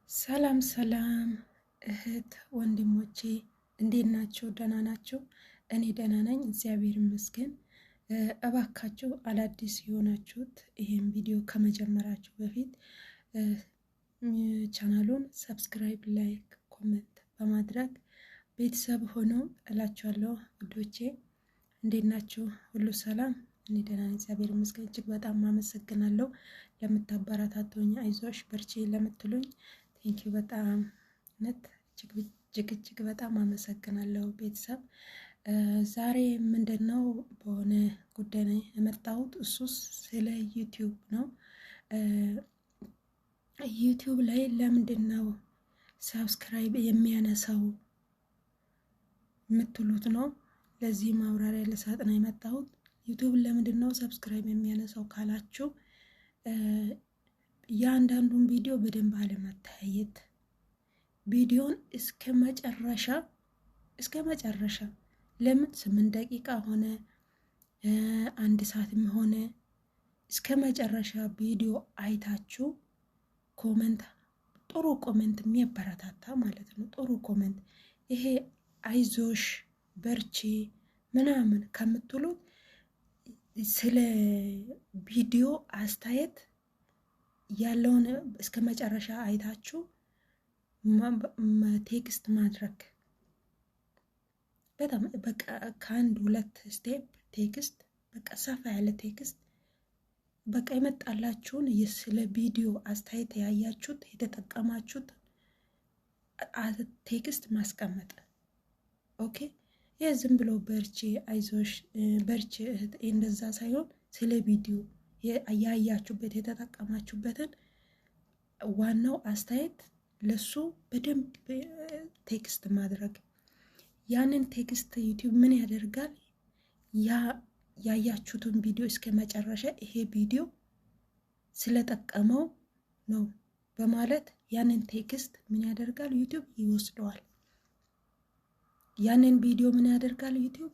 ሰላም ሰላም እህት ወንድሞቼ እንዴት ናችሁ? ደህና ናችሁ? እኔ ደህና ነኝ፣ እግዚአብሔር ይመስገን። እባካችሁ አዳዲስ የሆናችሁት ይሄን ቪዲዮ ከመጀመራችሁ በፊት ቻናሉን ሰብስክራይብ፣ ላይክ፣ ኮሜንት በማድረግ ቤተሰብ ሆኖ እላችኋለሁ። ውዶቼ እንዴት ናችሁ? ሁሉ ሰላም? እኔ ደህና ነኝ፣ እግዚአብሔር ይመስገን። እጅግ በጣም አመሰግናለሁ ለምታበረታቱኝ፣ አይዞሽ በርቺ ለምትሉኝ ቴንኪው በጣም ነት እጅግ በጣም አመሰግናለሁ ቤተሰብ። ዛሬ ምንድነው በሆነ ጉዳይ ነው የመጣሁት። እሱስ ስለ ዩቲዩብ ነው። ዩቲዩብ ላይ ለምንድነው ሰብስክራይብ የሚያነሳው የምትሉት ነው። ለዚህ ማብራሪያ ልሰጥ ነው የመጣሁት። ዩቲዩብ ለምንድነው ሰብስክራይብ የሚያነሳው ካላችሁ ያንዳንዱን ቪዲዮ በደንብ አለመታየት፣ ቪዲዮን እስከ መጨረሻ ለምን 8 ደቂቃ ሆነ 1 ሰዓትም ሆነ እስከ መጨረሻ ቪዲዮ አይታችሁ ኮሜንት፣ ጥሩ ኮሜንት የሚያበረታታ ማለት ነው። ጥሩ ኮሜንት ይሄ አይዞሽ በርቺ ምናምን ከምትሉት ስለ ቪዲዮ አስተያየት ያለውን እስከ መጨረሻ አይታችሁ ቴክስት ማድረግ በጣም በቃ ከአንድ 2 ስቴፕ ቴክስት በቃ ሰፋ ያለ ቴክስት በቃ የመጣላችሁን ስለ ቪዲዮ አስተያየት ያያችሁት የተጠቀማችሁት ቴክስት ማስቀመጥ። ኦኬ ይሄ ዝም ብሎ በርቺ አይዞሽ በርቺ እህት እንደዛ ሳይሆን ስለ ቪዲዮ ያያችሁበት የተጠቀማችሁበትን ዋናው አስተያየት ለሱ በደንብ ቴክስት ማድረግ። ያንን ቴክስት ዩቲዩብ ምን ያደርጋል? ያያችሁትን ቪዲዮ እስከ መጨረሻ ይሄ ቪዲዮ ስለጠቀመው ነው በማለት ያንን ቴክስት ምን ያደርጋል? ዩቲዩብ ይወስደዋል። ያንን ቪዲዮ ምን ያደርጋል? ዩቲዩብ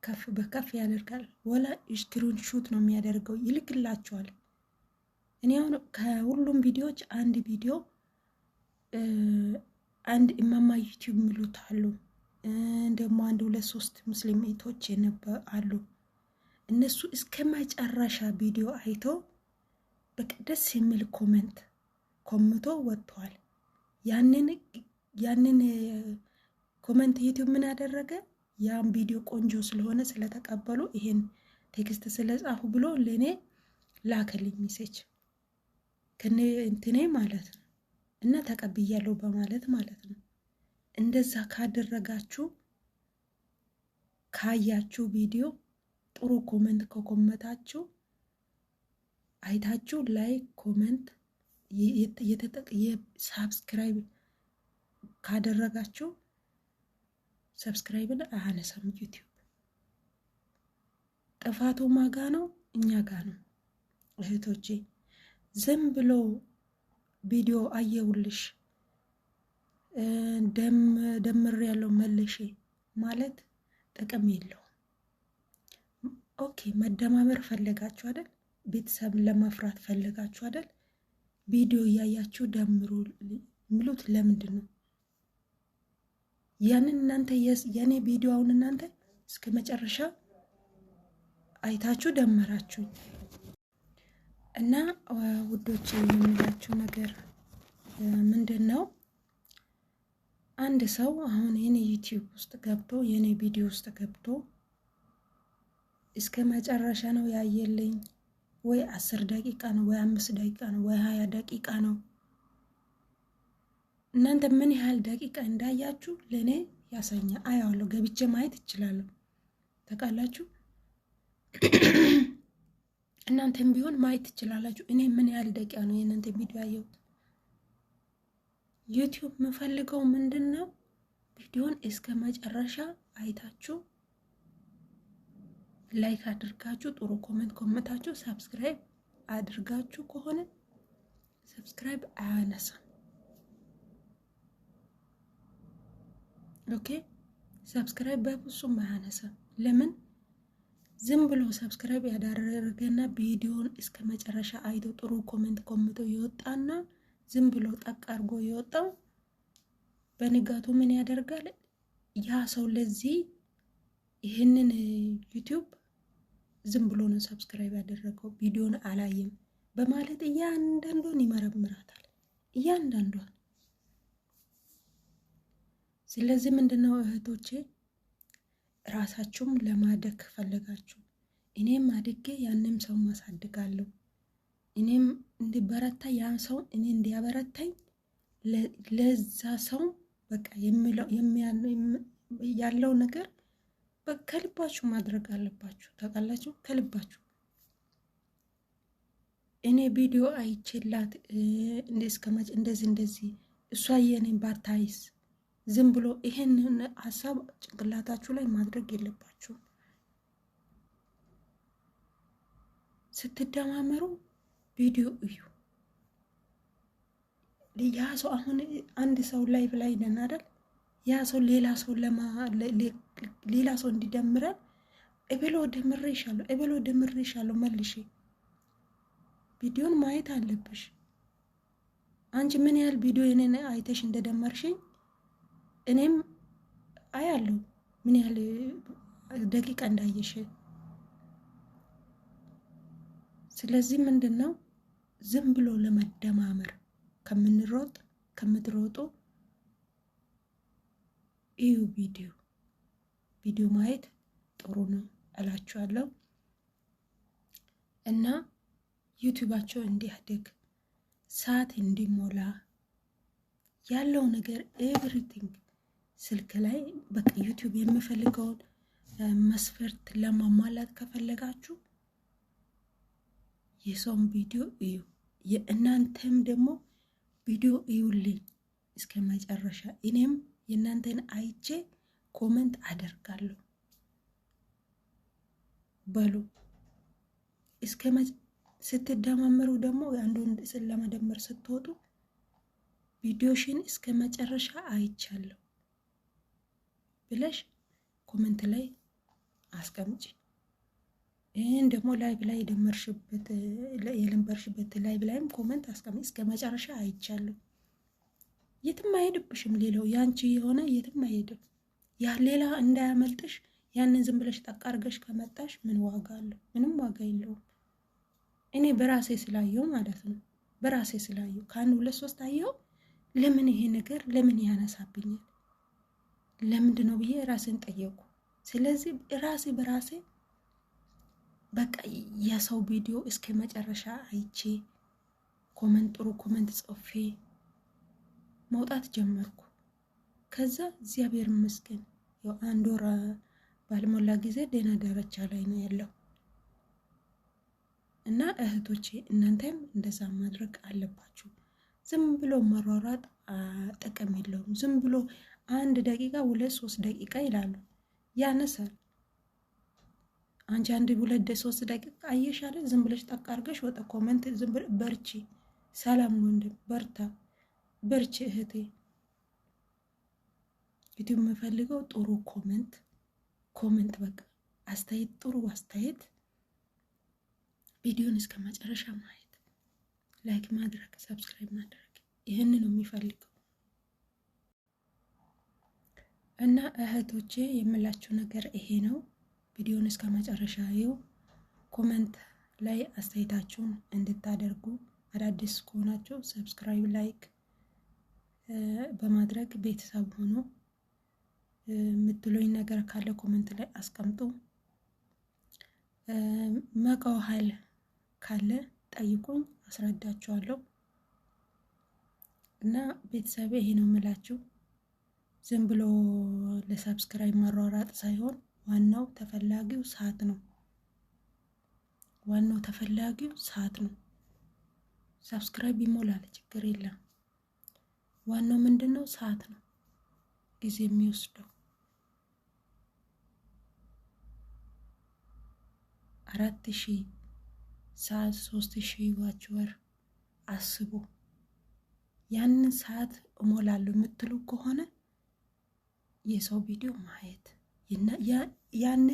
ከፍ በከፍ ያደርጋል። ወላ ስክሪን ሹት ነው የሚያደርገው፣ ይልክላችኋል። እኔ አሁን ከሁሉም ቪዲዮዎች አንድ ቪዲዮ አንድ እማማ ዩቲዩብ የሚሉት አሉ፣ ደግሞ 1-2-3 ሙስሊም እህቶች አሉ። እነሱ እስከ መጨረሻ ቪዲዮ አይቶ በቃ ደስ የሚል ኮምቶ ወጥተዋል። ያንን ኮሜንት ዩቲዩብ ምን ያደረገ? ያን ቪዲዮ ቆንጆ ስለሆነ ስለተቀበሉ ይሄን ቴክስት ስለጻፉ ብሎ ለኔ ላከልኝ ሜሴጅ ከኔ እንትኔ ማለት ነው፣ እና ተቀብያለሁ በማለት ማለት ነው። እንደዛ ካደረጋችሁ ካያችሁ ቪዲዮ ጥሩ ኮሜንት ከኮመታችሁ አይታችሁ ላይክ ኮሜንት ሰብስክራይብ ካደረጋችሁ ሰብስክራይብን አያነሳም ዩቲዩብ። ጥፋቱ ማጋ ነው? እኛ ጋ ነው እህቶቼ። ዝም ብሎ ቪዲዮ አየውልሽ ደምር ያለው መልሼ ማለት ጥቅም የለውም። ኦኬ መደማመር ፈለጋችሁ አይደል? ቤተሰብ ለማፍራት ፈለጋችሁ አይደል? ቪዲዮ እያያችሁ ደምሩ የሚሉት ለምንድን ነው? ያንን እናንተ የኔ ቪዲዮውን እናንተ እስከ መጨረሻ አይታችሁ ደመራችሁ እና ውዶች የምላችሁ ነገር ምንድን ነው? አንድ ሰው አሁን የኔ ዩቲዩብ ውስጥ ገብቶ የኔ ቪዲዮ ውስጥ ገብቶ እስከ መጨረሻ ነው ያየልኝ ወይ 10 ደቂቃ ነው ወይ 5 ደቂቃ ነው ወይ 20 ደቂቃ ነው። እናንተ ምን ያህል ደቂቃ እንዳያችሁ ለኔ ያሳኛል። አያለሁ፣ ገብቼ ማየት እችላለሁ። ታውቃላችሁ፣ እናንተም ቢሆን ማየት ትችላላችሁ። እኔ ምን ያህል ደቂቃ ነው የእናንተ ቪዲዮ ያየሁት። ዩቲዩብ የምፈልገው ምንድነው? ቪዲዮን እስከ መጨረሻ አይታችሁ ላይክ አድርጋችሁ ጥሩ ኮሜንት ኮመታችሁ ሰብስክራይብ አድርጋችሁ ከሆነ ሰብስክራይብ አያነሳም። ኦኬ ሰብስክራይብ በፍጹም አያነሳም። ለምን? ዝም ብሎ ሰብስክራይብ ያደረገና ቪዲዮን እስከ መጨረሻ አይቶ ጥሩ ኮሜንት ኮምቶ ይወጣና ዝም ብሎ ጠቅ አድርጎ የወጣው በንጋቱ ምን ያደርጋል? ያ ሰው ለዚህ ይህንን ዩቲዩብ ዝም ብሎ ነው ሰብስክራይብ ያደረገው፣ ቪዲዮን አላየም በማለት እያንዳንዷን ይመረምራታል፣ እያንዳንዷን። ስለዚህ ምንድነው እህቶቼ፣ ራሳችሁም ለማደግ ፈለጋችሁ እኔም አድጌ ያንም ሰው ማሳድጋለሁ፣ እኔም እንዲበረታ ያን ሰው እኔ እንዲያበረታኝ ለዛ ሰው በቃ ያለው ነገር ከልባችሁ ማድረግ አለባችሁ። ታውቃላችሁ፣ ከልባችሁ። እኔ ቪዲዮ አይቼላት እንደዚህ እሷ የኔን ባታይስ ዝም ብሎ ይሄን ሀሳብ ጭንቅላታችሁ ላይ ማድረግ የለባችሁ። ስትደማመሩ ቪዲዮ እዩ። ያ ሰው አሁን አንድ ሰው ላይቭ ላይ ነን አይደል? ያ ሰው ሌላ ሰው እንዲደምረን እብሎ ደምሬሻለሁ መልሼ ቪዲዮን ማየት አለብሽ። አንቺ ምን ያህል ቪዲዮ የኔን አይተሽ እንደደመርሽኝ እኔም አያለሁ፣ ምን ያህል ደቂቃ እንዳየሽ። ስለዚህ ምንድነው ዝም ብሎ ለመደማመር ከምትሮጡ እዩ። ቪዲዮ ማየት ጥሩ ነው እላችኋለሁ። እና ዩቲዩባቸው እንዲያድግ ሰዓት እንዲሞላ ያለው ነገር ኤቭሪቲንግ ስልክ ላይ በቃ ዩቲዩብ የሚፈልገውን መስፈርት ለማሟላት ከፈለጋችሁ የሰውን ቪዲዮ እዩ። የእናንተም ደግሞ ቪዲዮ እዩልኝ እስከ መጨረሻ። እኔም የእናንተን አይቼ ኮመንት አደርጋለሁ በሉ። ስትደማመሩ ደግሞ አንዱን ለመደመር ስትወጡ ቪዲዮሽን እስከ መጨረሻ አይቻለሁ ብለሽ ኮመንት ላይ አስቀምጪ። ይህን ደግሞ ላይቭ ላይ የለንበርሽበት ላይቭ ላይም ኮመንት አስቀምጪ። እስከ መጨረሻ አይቻለሁ። የትም አይሄድብሽም። ሌላው ያንቺ የሆነ የትም አይሄድም። ያ ሌላ እንዳያመልጥሽ ያንን ዝም ብለሽ ጠቅ አድርገሽ ከመጣሽ ምን ዋጋ አለው? ምንም ዋጋ የለውም። እኔ በራሴ ስላየው ማለት ነው። በራሴ ስላየው ከአንድ 2 3 አየው። ለምን ይሄ ነገር ለምን ያነሳብኛል? ለምንድን ነው ብዬ ራሴን ጠየቁ። ስለዚህ በራሴ በቃ የሰው ቪዲዮ እስከ መጨረሻ አይቼ ጥሩ ኮመንት ጽፌ መውጣት ጀመርኩ። ከዛ እግዚአብሔር ይመስገን ያው 1 ወር ባልሞላ ጊዜ ደህና ደረጃ ላይ ነው ያለው። እና እህቶቼ እናንተም እንደዛ ማድረግ አለባችሁ። ዝም ብሎ መሯሯጥ ጥቅም የለውም። ዝም ብሎ 1 ደቂቃ 2 3 ደቂቃ ይላሉ፣ ያነሳል። አንቺ 1 2 3 ደቂቃ አየሻለ፣ ዝም ብለሽ ጠቅ አድርገሽ ወጣ ኮመንት ዝም ብለ በርቺ፣ ሰላም ወንድም በርታ፣ በርቺ እህቴ። ዩቲዩብ የምፈልገው ጥሩ ኮመንት በቃ አስተያየት፣ ጥሩ አስተያየት፣ ቪዲዮን እስከ መጨረሻ ማየት፣ ላይክ ማድረግ፣ ሰብስክራይብ ማድረግ፣ ይህንን ነው የሚፈልገው። እና እህቶቼ የምላችሁ ነገር ይሄ ነው። ቪዲዮን እስከ መጨረሻ ይው። ኮመንት ላይ አስተያየታችሁን እንድታደርጉ፣ አዳዲስ ከሆናችሁ ሰብስክራይብ ላይክ በማድረግ ቤተሰብ ሆኖ የምትሉኝ ነገር ካለ ኮመንት ላይ አስቀምጡ። መቃው ኃይል ካለ ጠይቁኝ፣ አስረዳችኋለሁ። እና ቤተሰብ ይሄ ነው የምላችሁ። ዝም ብሎ ለሰብስክራይብ ማሯሯጥ ሳይሆን ዋናው ተፈላጊው ሰዓት ነው። ዋናው ተፈላጊው ሰዓት ነው። ሰብስክራይብ ይሞላል፣ ችግር የለም። ዋናው ምንድነው? ሰዓት ነው ጊዜ የሚወስደው። 4000 ሰዓት 3000 ዋችወር አስቡ። ያንን ሰዓት እሞላለሁ የምትሉ ከሆነ የሰው ቪዲዮ ማየት ያኔ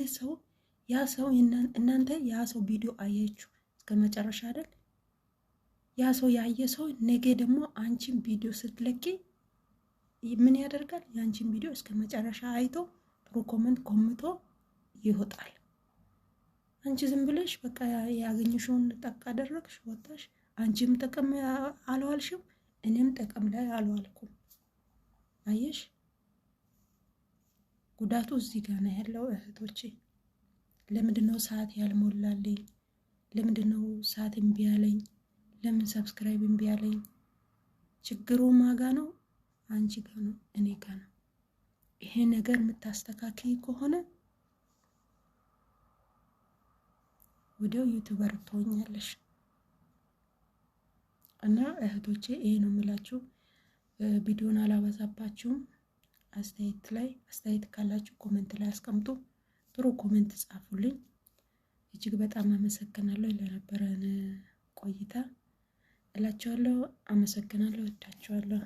ያ ሰው እናንተ ያ ሰው ቪዲዮ አያችሁ እስከ መጨረሻ አይደል? ያ ሰው ያየ ሰው ነገ ደግሞ አንቺን ቪዲዮ ስትለቂ ምን ያደርጋል? ያንቺን ቪዲዮ እስከ መጨረሻ አይቶ ጥሩ ኮሜንት ኮምቶ ይወጣል። አንቺ ዝም ብለሽ በቃ ያገኘሽውን ጠቅ አደረግሽ ወጣሽ። አንቺም ጥቅም አልዋልሽም፣ እኔም ጥቅም ላይ አልዋልኩም። አየሽ፣ ጉዳቱ እዚህ ጋር ነው ያለው እህቶቼ። ለምንድነው ሰዓት ያልሞላልኝ? ለምንድነው ሰዓት እምቢ ያለኝ? ለምን ሰብስክራይብ እምቢ ያለኝ? ችግሩ ማጋ ነው? አንቺ ጋር ነው፣ እኔ ጋር ነው። ይሄ ነገር የምታስተካክይ ከሆነ ወዲያው ዩቲዩበር ትሆኛለሽ። እና እህቶቼ ይሄ ነው የምላችሁ። ቪዲዮን አላበዛባችሁም። አስተያየት ካላችሁ ኮሜንት ላይ አስቀምጡ። ጥሩ ኮሜንት ጻፉልኝ። እጅግ በጣም አመሰግናለሁ ለነበረን ቆይታ እላችኋለሁ። አመሰግናለሁ፣ እወዳችኋለሁ።